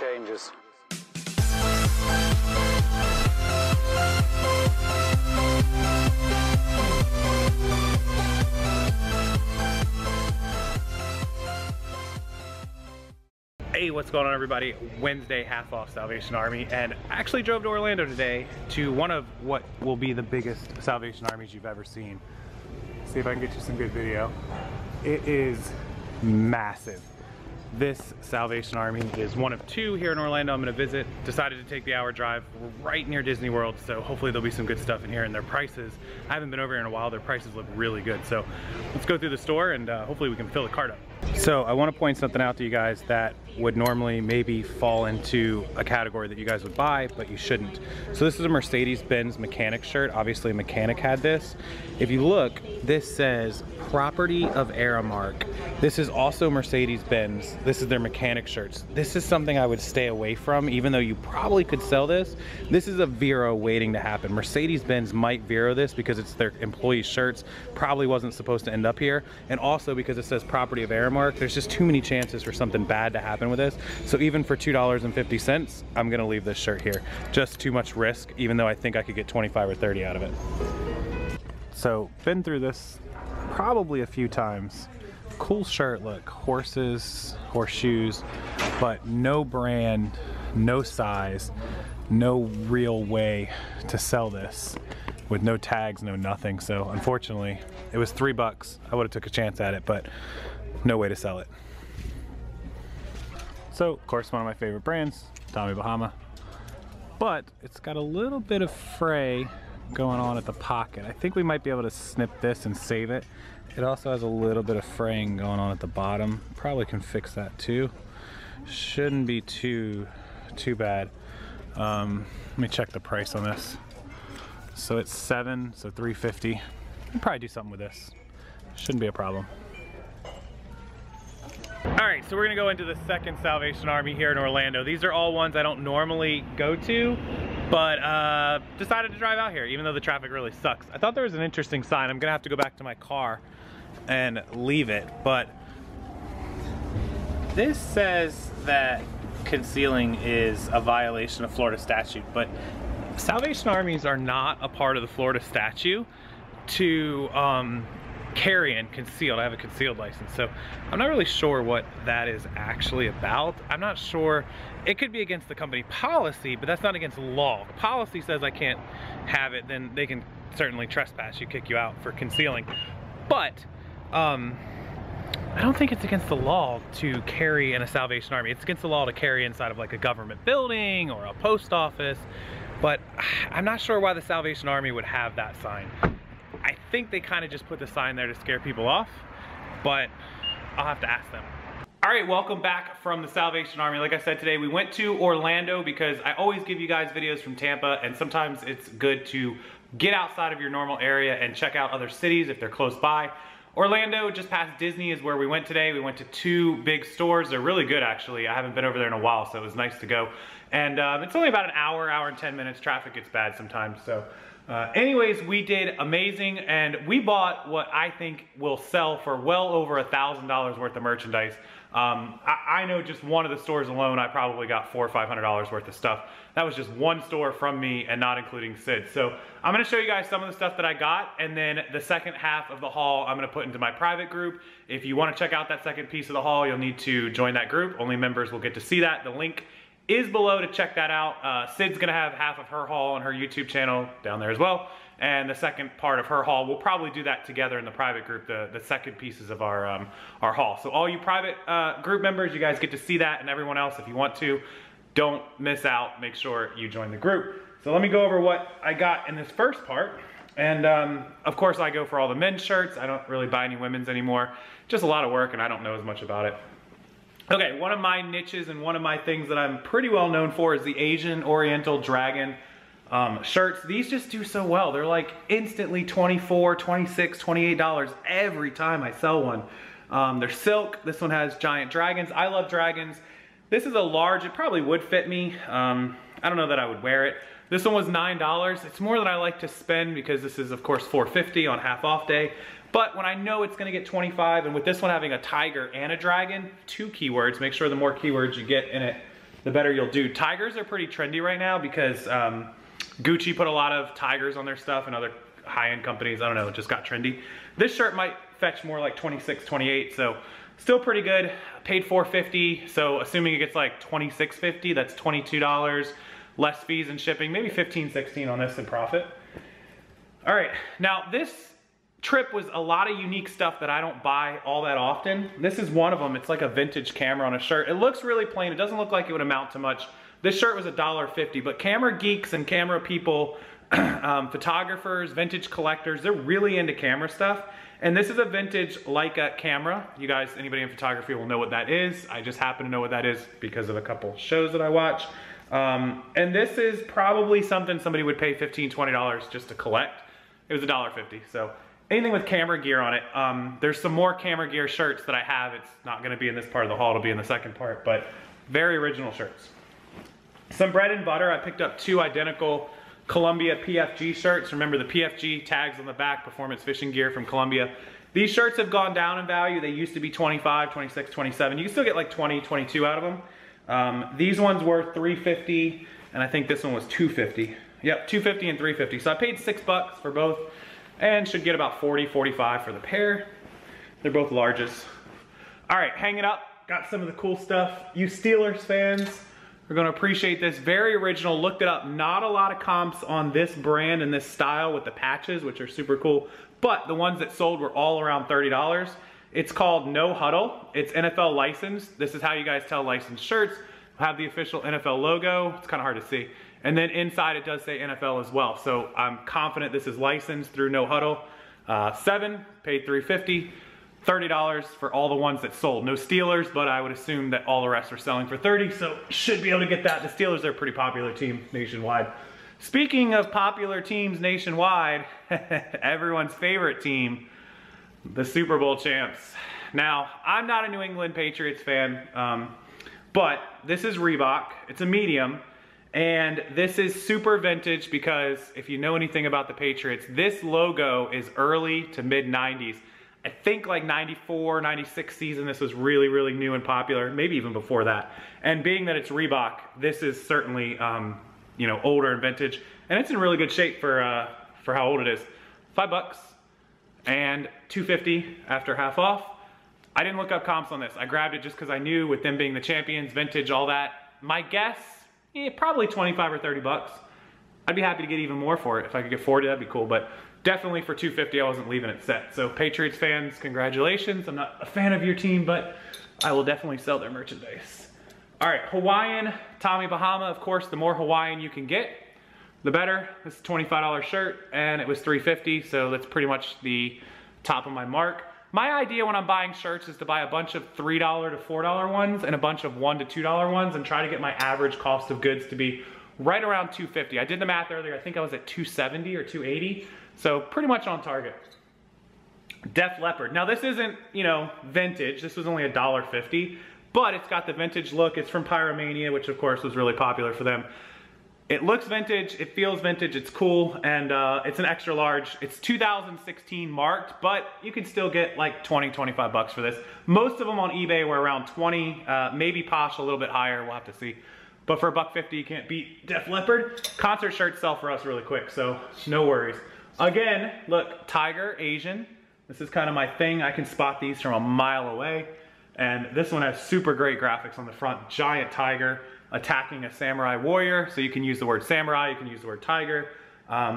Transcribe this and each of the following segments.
changes. Hey, what's going on everybody? Wednesday half off Salvation Army, and I actually drove to Orlando today to one of what will be the biggest Salvation Armies you've ever seen. See if I can get you some good video. It is massive. This Salvation Army is one of two here in Orlando I'm gonna visit. Decided to take the hour drive. We're right near Disney World, so hopefully there'll be some good stuff in here, and their prices, I haven't been over here in a while, their prices look really good. So let's go through the store and hopefully we can fill the cart up. So I want to point something out to you guys that would normally maybe fall into a category that you guys would buy, but you shouldn't. So this is a Mercedes-Benz mechanic shirt. Obviously a mechanic had this. If you look, this says property of Aramark. This is also Mercedes-Benz. This is their mechanic shirts. This is something I would stay away from, even though you probably could sell this. This is a Vero waiting to happen. Mercedes-Benz might Vero this because it's their employee shirts. Probably wasn't supposed to end up here. And also because it says property of Aramark, there's just too many chances for something bad to happen with this. So even for $2.50, I'm gonna leave this shirt here. Just too much risk, even though I think I could get 25 or 30 out of it. So been through this probably a few times. Cool shirt, look, horses, horseshoes, but no brand, no size, no real way to sell this with no tags, no nothing. So unfortunately, it was $3. I would have took a chance at it, but no way to sell it. So, of course, one of my favorite brands, Tommy Bahama. But it's got a little bit of fray going on at the pocket. I think we might be able to snip this and save it. It also has a little bit of fraying going on at the bottom. Probably can fix that too. Shouldn't be too bad. Let me check the price on this. So it's $7, so $3.50. I'll probably do something with this. Shouldn't be a problem. All right, so we're gonna go into the second Salvation Army here in Orlando. These are all ones I don't normally go to, but decided to drive out here, even though the traffic really sucks. I thought there was an interesting sign. I'm gonna have to go back to my car and leave it, but this says that concealing is a violation of Florida statute, but Salvation Armies are not a part of the Florida statute to carry and concealed. I have a concealed license, so I'm not really sure what that is actually about. I'm not sure. It could be against the company policy, but that's not against law. The policy says I can't have it, then they can certainly trespass you, kick you out for concealing. But I don't think it's against the law to carry in a Salvation Army. It's against the law to carry inside of like a government building or a post office, but I'm not sure why the Salvation Army would have that sign. I think they kind of just put the sign there to scare people off, but I'll have to ask them. All right, welcome back from the Salvation Army. Like I said today, we went to Orlando because I always give you guys videos from Tampa, and sometimes it's good to get outside of your normal area and check out other cities if they're close by. Orlando, just past Disney, is where we went today. We went to two big stores. They're really good, actually. I haven't been over there in a while, so it was nice to go. And it's only about an hour and 10 minutes. Traffic gets bad sometimes, so. Anyways, we did amazing, and we bought what I think will sell for well over $1,000 worth of merchandise. I know just one of the stores alone, I probably got $400 or $500 worth of stuff. That was just one store from me and not including Sid. So I'm gonna show you guys some of the stuff that I got, and then the second half of the haul I'm gonna put into my private group. If you wanna check out that second piece of the haul, you'll need to join that group. Only members will get to see that. The link is below to check that out. Sid's gonna have half of her haul on her YouTube channel down there as well. And the second part of her haul, we'll probably do that together in the private group, the second pieces of our haul. So all you private group members, you guys get to see that, and everyone else, if you want to, don't miss out. Make sure you join the group. So let me go over what I got in this first part. And of course I go for all the men's shirts. I don't really buy any women's anymore. Just a lot of work and I don't know as much about it. Okay, one of my niches and one of my things that I'm pretty well known for is the Asian Oriental Dragon shirts. These just do so well. They're like instantly $24, $26, $28 every time I sell one. They're silk. This one has giant dragons. I love dragons. This is a large. It probably would fit me. I don't know that I would wear it. This one was $9. It's more than I like to spend because this is of course $4.50 on half off day. But when I know it's gonna get 25, and with this one having a tiger and a dragon, 2 keywords, make sure the more keywords you get in it, the better you'll do. Tigers are pretty trendy right now because Gucci put a lot of tigers on their stuff, and other high-end companies, I don't know, it just got trendy. This shirt might fetch more like 26, 28, so still pretty good. Paid $4.50, so assuming it gets like $26.50, that's $22, less fees and shipping, maybe 15, 16 on this in profit. All right, now this trip was a lot of unique stuff that I don't buy all that often. This is one of them. It's like a vintage camera on a shirt. It looks really plain. It doesn't look like it would amount to much. This shirt was $1.50, but camera geeks and camera people, photographers, vintage collectors, they're really into camera stuff. And this is a vintage Leica camera. You guys, anybody in photography will know what that is. I just happen to know what that is because of a couple shows that I watch. And this is probably something somebody would pay $15, $20 just to collect. It was $1.50, so anything with camera gear on it. There's some more camera gear shirts that I have. It's not gonna be in this part of the haul, it'll be in the second part, but very original shirts. Some bread and butter. I picked up 2 identical Columbia PFG shirts. Remember the PFG tags on the back, performance fishing gear from Columbia. These shirts have gone down in value. They used to be 25, 26, 27. You can still get like 20, 22 out of them. These ones were $3.50, and I think this one was $2.50. Yep, $2.50 and $3.50. So I paid $6 for both, and should get about $40, $45 for the pair. They're both larges. All right, hang it up. Got some of the cool stuff. You Steelers fans are gonna appreciate this. Very original, looked it up. Not a lot of comps on this brand and this style with the patches, which are super cool, but the ones that sold were all around $30. It's called No Huddle. It's NFL licensed. This is how you guys tell licensed shirts. Have the official NFL logo. It's kind of hard to see. And then inside it does say NFL as well. So I'm confident this is licensed through No Huddle. 7, paid $3.50. $30 for all the ones that sold. No Steelers, but I would assume that all the rest are selling for $30, so should be able to get that. The Steelers are a pretty popular team nationwide. Speaking of popular teams nationwide, everyone's favorite team, the Super Bowl champs. Now, I'm not a New England Patriots fan, but this is Reebok. It's a medium, and this is super vintage because if you know anything about the Patriots, this logo is early to mid-90s. I think like 94, 96 season, this was really, really new and popular, maybe even before that. And being that it's Reebok, this is certainly, you know, older and vintage, and it's in really good shape for how old it is. $5 and $2.50 after half off. I didn't look up comps on this. I grabbed it just because I knew with them being the champions, vintage, all that. My guess, probably 25 or 30 bucks. I'd be happy to get even more for it. If I could get 40, that'd be cool, but definitely for $2.50, I wasn't leaving it set. So Patriots fans, congratulations. I'm not a fan of your team, but I will definitely sell their merchandise. All right, Hawaiian, Tommy Bahama. Of course, the more Hawaiian you can get, the better. This is a $25 shirt, and it was $3.50, so that's pretty much the top of my mark. My idea when I'm buying shirts is to buy a bunch of $3 to $4 ones and a bunch of $1 to $2 ones and try to get my average cost of goods to be right around $2.50. I did the math earlier. I think I was at $2.70 or $2.80. So pretty much on target. Def Leppard. Now this isn't, you know, vintage. This was only $1.50, but it's got the vintage look. It's from Pyromania, which of course was really popular for them. It looks vintage, it feels vintage, it's cool, and it's an extra large. It's 2016 marked, but you can still get like 20, 25 bucks for this. Most of them on eBay were around 20, maybe Posh a little bit higher, we'll have to see. But for $1.50, you can't beat Def Leppard. Concert shirts sell for us really quick, so no worries. Again, look, tiger, Asian. This is kind of my thing. I can spot these from a mile away. And this one has super great graphics on the front. Giant tiger attacking a samurai warrior. So you can use the word samurai, you can use the word tiger.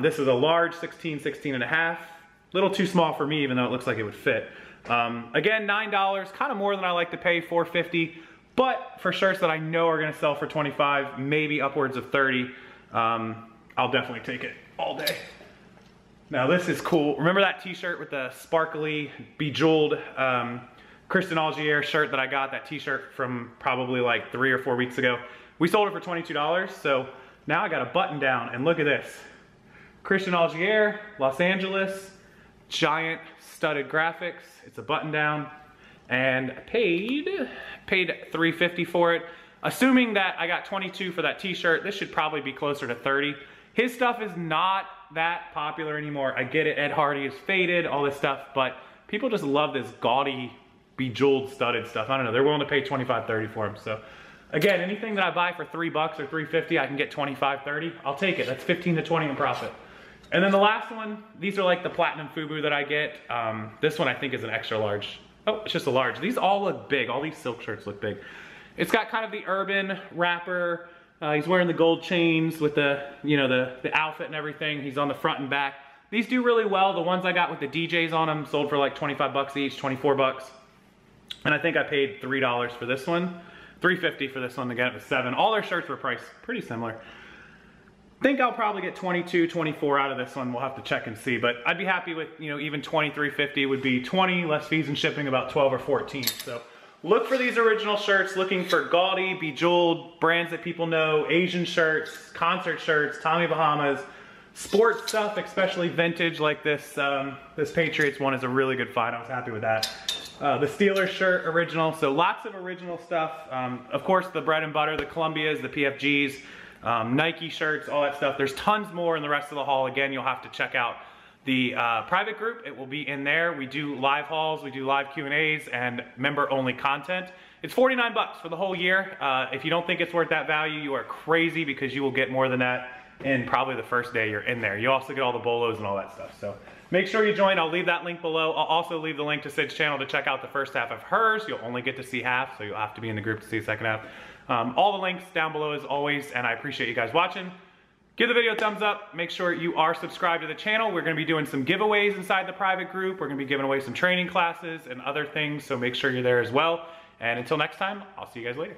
This is a large 16, 16 and a half. A little too small for me, even though it looks like it would fit. Again, $9, kind of more than I like to pay, $4.50. But for shirts that I know are gonna sell for 25, maybe upwards of 30, I'll definitely take it all day. Now this is cool. Remember that t-shirt with the sparkly, bejeweled Christian Algier shirt that I got, that t-shirt from probably like 3 or 4 weeks ago? We sold it for $22, so now I got a button down, and look at this. Christian Algier, Los Angeles, giant studded graphics. It's a button down, and I paid $3.50 for it. Assuming that I got 22 for that t-shirt, this should probably be closer to 30. His stuff is not that popular anymore. I get it, Ed Hardy is faded, all this stuff, but people just love this gaudy, bejeweled, studded stuff. I don't know, they're willing to pay 25, 30 for them, so Again, anything that I buy for $3 or $3.50, I can get 25, 30. I'll take it. That's 15 to 20 in profit. And then the last one, these are like the platinum FUBU that I get. This one I think is an extra large. Oh, it's just a large. These all look big. All these silk shirts look big. It's got kind of the urban wrapper. He's wearing the gold chains with the, you know, the outfit and everything. He's on the front and back. These do really well. The ones I got with the DJs on them sold for like 25 bucks each, 24 bucks. And I think I paid $3 for this one. $3.50 for this one to get it with 7. All their shirts were priced pretty similar. I think I'll probably get 22, 24 out of this one. We'll have to check and see, but I'd be happy with, you know, even $23.50 would be 20, less fees and shipping, about 12 or 14. So look for these original shirts, looking for gaudy, bejeweled brands that people know, Asian shirts, concert shirts, Tommy Bahamas, sports stuff, especially vintage like this. This Patriots one is a really good find. I was happy with that. The Steelers shirt, original. So lots of original stuff. Of course, the bread and butter, the Columbias, the PFGs, Nike shirts, all that stuff. There's tons more in the rest of the haul. Again, you'll have to check out the private group. It will be in there. We do live hauls, we do live Q&As, and member-only content. It's 49 bucks for the whole year. If you don't think it's worth that value, you are crazy, because you will get more than that in probably the first day you're in there. You also get all the bolos and all that stuff. So make sure you join. I'll leave that link below. I'll also leave the link to Sid's channel to check out the first half of hers. You'll only get to see half, so you'll have to be in the group to see the second half. All the links down below as always, and I appreciate you guys watching. Give the video a thumbs up. Make sure you are subscribed to the channel. We're gonna be doing some giveaways inside the private group. We're gonna be giving away some training classes and other things, so make sure you're there as well. And until next time, I'll see you guys later.